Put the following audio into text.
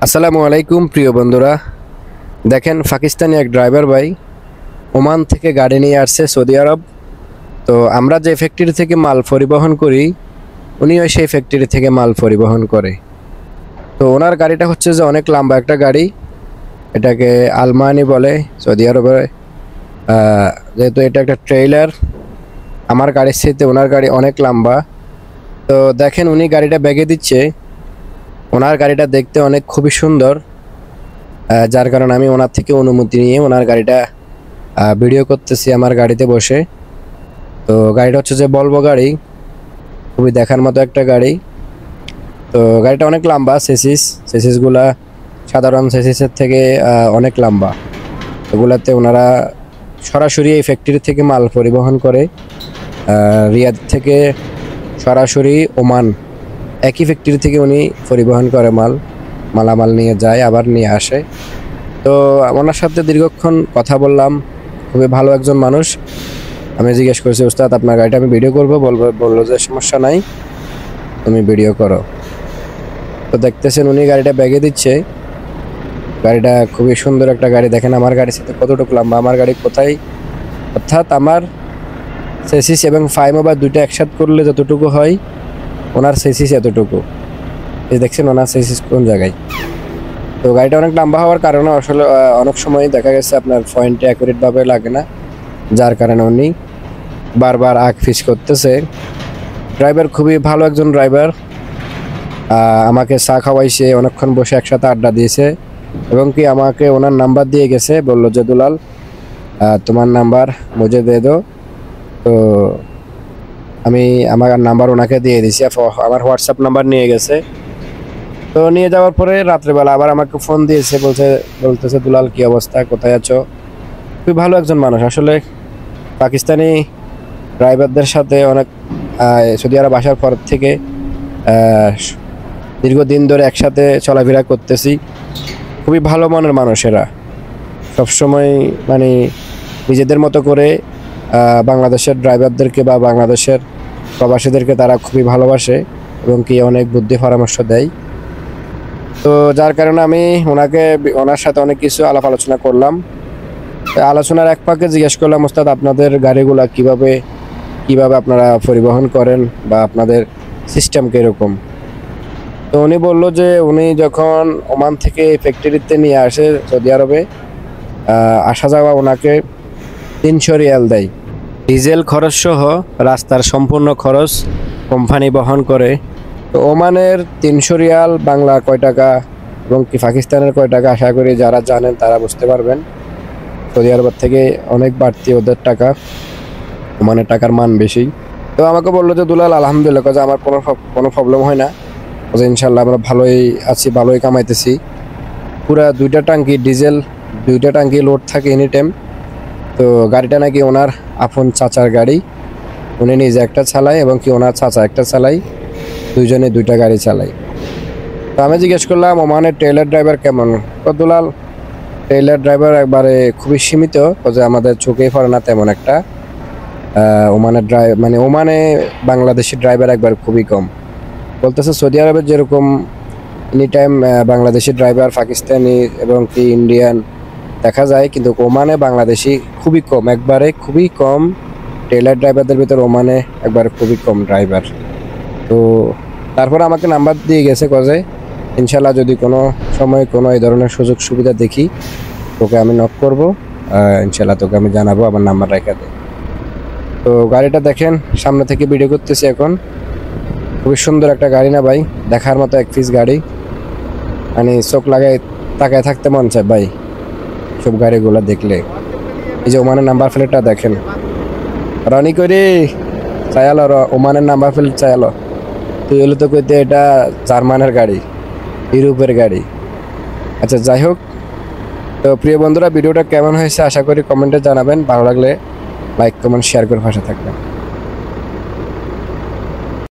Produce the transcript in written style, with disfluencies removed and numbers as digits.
আসসালামু আলাইকুম প্রিয় বন্ধুরা। দেখেন, পাকিস্তানি এক ড্রাইভার ভাই ওমান থেকে গাড়ি নিয়ে আসছে সৌদি আরব। তো আমরা যে ফ্যাক্টরি থেকে মাল পরিবহন করি, উনিও সেই ফ্যাক্টরি থেকে মাল পরিবহন করে। তো ওনার গাড়িটা হচ্ছে যে অনেক লম্বা একটা গাড়ি, এটাকে আলমানি বলে সৌদি আরবে। যেহেতু এটা একটা ট্রেইলার, আমার গাড়ির সাথে ওনার গাড়ি অনেক লম্বা। তো দেখেন, উনি গাড়িটা ব্যাগে দিচ্ছে। ওনার গাড়িটা দেখতে অনেক খুবই সুন্দর, যার কারণে আমি ওনার থেকে অনুমতি নিয়ে ওনার গাড়িটা ভিডিও করতেছি আমার গাড়িতে বসে। তো গাড়িটা হচ্ছে যে ভলভো গাড়ি, খুবই দেখার মতো একটা গাড়ি। তো গাড়িটা অনেক লম্বা, সেসিসগুলা সাধারণ সেসিসের থেকে অনেক লম্বা। ওগুলাতে ওনারা সরাসরি এই ফ্যাক্টরি থেকে মাল পরিবহন করে। রিয়াদ থেকে সরাসরি ওমান একই ফ্যাক্টরি থেকে উনি পরিবহন করে মালামাল নিয়ে যায়, আবার নিয়ে আসে। তো ওনার সাথে দীর্ঘক্ষণ কথা বললাম, খুবই ভালো একজন মানুষ। আমি জিজ্ঞেস করছি, ওস্তাদ আপনার গাড়িটা আমি ভিডিও করবো, বললো যে সমস্যা নাই, তুমি ভিডিও করো। তো দেখতেছেন উনি গাড়িটা ব্যাগে দিচ্ছে। গাড়িটা খুবই সুন্দর একটা গাড়ি। দেখেন আমার গাড়ির সাথে কতটুকু লম্বা, আমার গাড়ি কোথায়, অর্থাৎ আমার সেসিস এবং ফাইমো বা দুইটা একসাথে করলে যতটুকু হয়, ওনার সেসিস এতটুকু। এই দেখছেন ওনার সেসিস কোন জায়গায়। তো গাড়িটা অনেক লম্বা হওয়ার কারণে আসলে অনেক সময় দেখা গেছে আপনার পয়েন্টে অ্যাকুরেটভাবে লাগে না, যার কারণে উনি বারবার আগ ফিস করতেছে। ড্রাইভার খুবই ভালো একজন ড্রাইভার। আমাকে চা খাওয়াইছে, অনেকক্ষণ বসে একসাথে আড্ডা দিয়েছে এবং কি আমাকে ওনার নাম্বার দিয়ে গেছে, বললো যে দুলাল তোমার নাম্বার মুঝে দে দো। তো আমি আমার নাম্বার ওনাকে দিয়ে দিয়েছি, আমার হোয়াটসঅ্যাপ নাম্বার নিয়ে গেছে। তো নিয়ে যাওয়ার পরে রাত্রেবেলা আবার আমাকে ফোন দিয়েছে, বলতেছে দুলাল কি অবস্থা, কোথায় আছো। খুবই ভালো একজন মানুষ। আসলে পাকিস্তানি ড্রাইভারদের সাথে অনেক সৌদি আরব আসার পর থেকে দীর্ঘদিন ধরে একসাথে চলাফেরা করতেছি। খুবই ভালো মনের মানুষেরা, সবসময় মানে নিজেদের মতো করে বাংলাদেশের ড্রাইভারদেরকে বা বাংলাদেশের প্রবাসীদেরকে তারা খুবই ভালোবাসে এবং কি অনেক বুদ্ধি পরামর্শ দেয়। তো যার কারণে আমি ওনার সাথে অনেক কিছু আলাপ আলোচনা করলাম। আলোচনার এক ফাঁকে জিজ্ঞেস করলাম, ওস্তাদ আপনাদের গাড়িগুলা কিভাবে আপনারা পরিবহন করেন বা আপনাদের সিস্টেম কীরকম। তো উনি বললো যে উনি যখন ওমান থেকে ফ্যাক্টরিতে নিয়ে আসে সৌদি আরবে, আসা যাওয়া ওনাকে 300 রিয়াল দেয়। ডিজেল খরচ সহ রাস্তার সম্পূর্ণ খরচ কোম্পানি বহন করে। তো ওমানের 300 রিয়াল বাংলা কয় টাকা এবং কি পাকিস্তানের কয় টাকা, আশা করি যারা জানেন তারা বুঝতে পারবেন। সৌদি আরবের থেকে অনেক বাড়তি ওদের টাকা, ওমানের টাকার মান বেশি। তো আমাকে বললো যে দুলাল আলহামদুলিল্লাহ, কাজে আমার কোনো প্রবলেম হয় না, কাজে ইনশাল্লাহ আমরা ভালোই আছি, ভালোই কামাইতেছি। পুরা 2টা টাঙ্কি ডিজেল, 2টা টাঙ্কি লোড থাকে এনি টাইম। তো গাড়িটা নাকি ওনার আপন চাচার গাড়ি, উনি নিজে একটা চালায় এবং কি ওনার চাচা একটা চালায়, দুইজনে 2টা গাড়ি চালায়। তো আমি জিজ্ঞেস করলাম ওমানের ট্রেলার ড্রাইভার কেমন। দুলাল ট্রেলার ড্রাইভার একবারে খুবই সীমিত, যে আমাদের চোখেই পড়ে না তেমন একটা। ওমানে বাংলাদেশি ড্রাইভার একবার খুবই কম। বলতেছে সৌদি আরবের যেরকম any time Bangladeshi driver, Pakistani এবং কি ইন্ডিয়ান দেখা যায়, কিন্তু ওমানে বাংলাদেশি খুবই কম, একবারে খুবই কম। ট্রেলার ড্রাইভারদের ভিতর ওমানে একবার খুবই কম ড্রাইভার। তো তারপর আমাকে নাম্বার দিয়ে গেছে, কজে ইনশাল্লাহ যদি কোনো সময় কোনো এই ধরনের সুযোগ সুবিধা দেখি তোকে আমি নক করবো, ইনশাল্লাহ তোকে আমি জানাবো, আমার নাম্বার রেখে দে। তো গাড়িটা দেখেন, সামনে থেকে ভিডিও করতেছি এখন। খুবই সুন্দর একটা গাড়ি না ভাই, দেখার মতো এক পিস গাড়ি, মানে চোখ লাগায় তাকায় থাকতে মন চায় ভাই সব গাড়িগুলো দেখলে। এই যে ওমানের নাম্বার প্লেটটা দেখেন, রনি করি চাইলো ওমানের নাম্বার প্লেট চাইলো, তুই হলে তো কইতে এটা জার্মানের গাড়ি, ইউরোপের গাড়ি। আচ্ছা যাই হোক, তো প্রিয় বন্ধুরা ভিডিওটা কেমন হয়েছে আশা করি কমেন্টে জানাবেন। ভালো লাগলে লাইক কমেন্ট শেয়ার করে পাশে থাকবেন।